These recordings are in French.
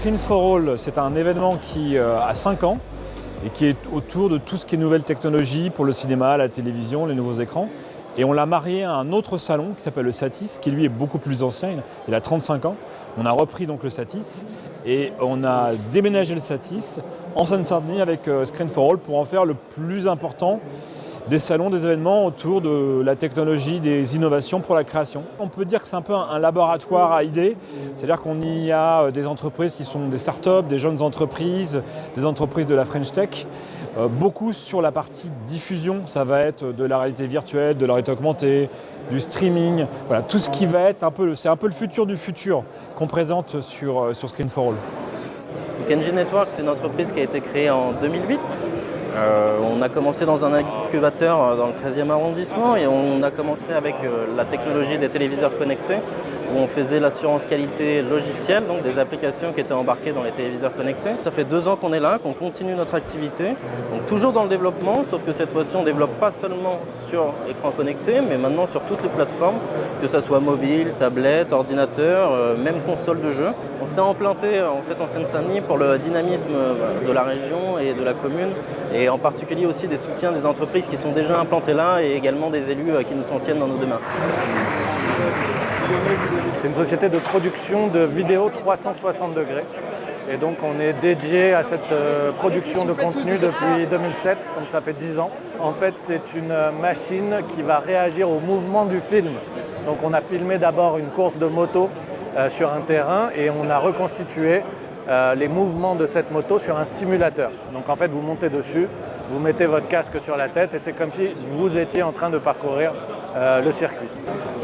Screen for All, c'est un événement qui a 5 ans et qui est autour de tout ce qui est nouvelles technologies pour le cinéma, la télévision, les nouveaux écrans. Et on l'a marié à un autre salon qui s'appelle le Satis, qui lui est beaucoup plus ancien, il a 35 ans. On a repris donc le Satis et on a déménagé le Satis en Seine-Saint-Denis avec Screen for All pour en faire le plus important des salons, des événements autour de la technologie, des innovations pour la création. On peut dire que c'est un peu un laboratoire à idées, c'est-à-dire qu'on y a des entreprises qui sont des startups, des jeunes entreprises, des entreprises de la French Tech, beaucoup sur la partie diffusion, ça va être de la réalité virtuelle, de la réalité augmentée, du streaming, voilà, tout ce qui va être c'est un peu le futur du futur qu'on présente sur Screen for All. Donc NG Network, c'est une entreprise qui a été créée en 2008. On a commencé dans un incubateur dans le 13e arrondissement et on a commencé avec la technologie des téléviseurs connectés où on faisait l'assurance qualité logicielle, donc des applications qui étaient embarquées dans les téléviseurs connectés. Ça fait 2 ans qu'on est là, qu'on continue notre activité, donc toujours dans le développement, sauf que cette fois-ci on ne développe pas seulement sur écran connecté, mais maintenant sur toutes les plateformes, que ce soit mobile, tablette, ordinateur, même console de jeu. On s'est implanté en fait en Seine-Saint-Denis pour le dynamisme de la région et de la commune, et en particulier aussi des soutiens des entreprises qui sont déjà implantées là et également des élus qui nous soutiennent dans nos démarches. C'est une société de production de vidéos 360 degrés. Et donc on est dédié à cette production de contenu depuis 2007, donc ça fait 10 ans. En fait, c'est une machine qui va réagir au mouvement du film. Donc on a filmé d'abord une course de moto sur un terrain et on a reconstitué les mouvements de cette moto sur un simulateur. Donc en fait, vous montez dessus, vous mettez votre casque sur la tête et c'est comme si vous étiez en train de parcourir le circuit.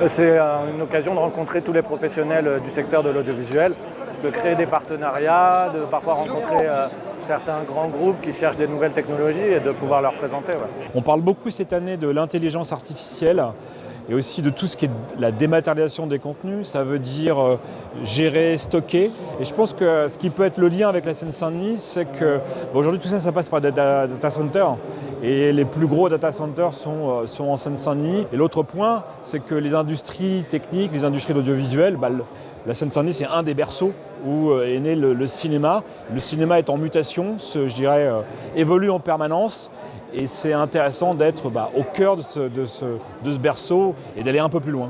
C'est une occasion de rencontrer tous les professionnels du secteur de l'audiovisuel, de créer des partenariats, de parfois rencontrer certains grands groupes qui cherchent des nouvelles technologies et de pouvoir leur présenter. Ouais. On parle beaucoup cette année de l'intelligence artificielle et aussi de tout ce qui est la dématérialisation des contenus. Ça veut dire gérer, stocker. Et je pense que ce qui peut être le lien avec la Seine-Saint-Denis, c'est que aujourd'hui tout ça, ça passe par des data centers. Et les plus gros data centers sont en Seine-Saint-Denis. Et l'autre point, c'est que les industries techniques, les industries d'audiovisuel, la Seine-Saint-Denis, c'est un des berceaux où est né le cinéma. Le cinéma est en mutation, évolue en permanence. Et c'est intéressant d'être au cœur de ce berceau et d'aller un peu plus loin.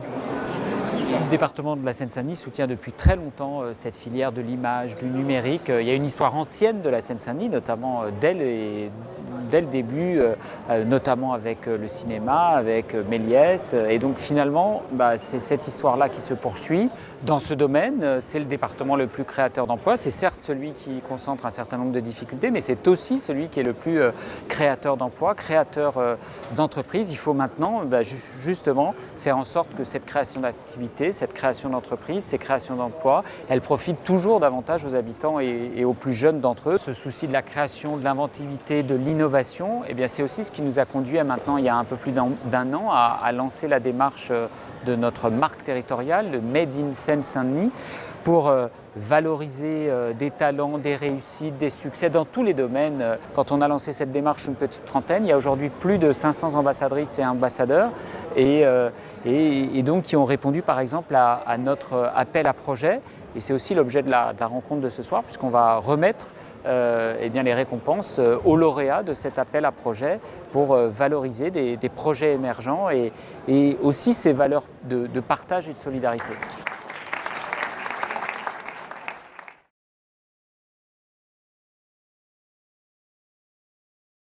Le département de la Seine-Saint-Denis soutient depuis très longtemps cette filière de l'image, du numérique. Il y a une histoire ancienne de la Seine-Saint-Denis, notamment dès le début, notamment avec le cinéma, avec Méliès. Et donc finalement, c'est cette histoire-là qui se poursuit. Dans ce domaine, c'est le département le plus créateur d'emplois. C'est certes celui qui concentre un certain nombre de difficultés, mais c'est aussi celui qui est le plus créateur d'emplois, créateur d'entreprises. Il faut maintenant justement faire en sorte que cette création d'activité, cette création d'entreprise, ces créations d'emplois, elles profitent toujours davantage aux habitants et aux plus jeunes d'entre eux. Ce souci de la création, de l'inventivité, de l'innovation, c'est aussi ce qui nous a conduit maintenant, il y a un peu plus d'un an, à lancer la démarche de notre marque territoriale, le Made in Seine-Saint-Denis, pour valoriser des talents, des réussites, des succès dans tous les domaines. Quand on a lancé cette démarche, une petite trentaine, il y a aujourd'hui plus de 500 ambassadrices et ambassadeurs et donc qui ont répondu par exemple à notre appel à projet. Et c'est aussi l'objet de la rencontre de ce soir, puisqu'on va remettre les récompenses aux lauréats de cet appel à projet pour valoriser des projets émergents et aussi ces valeurs de partage et de solidarité.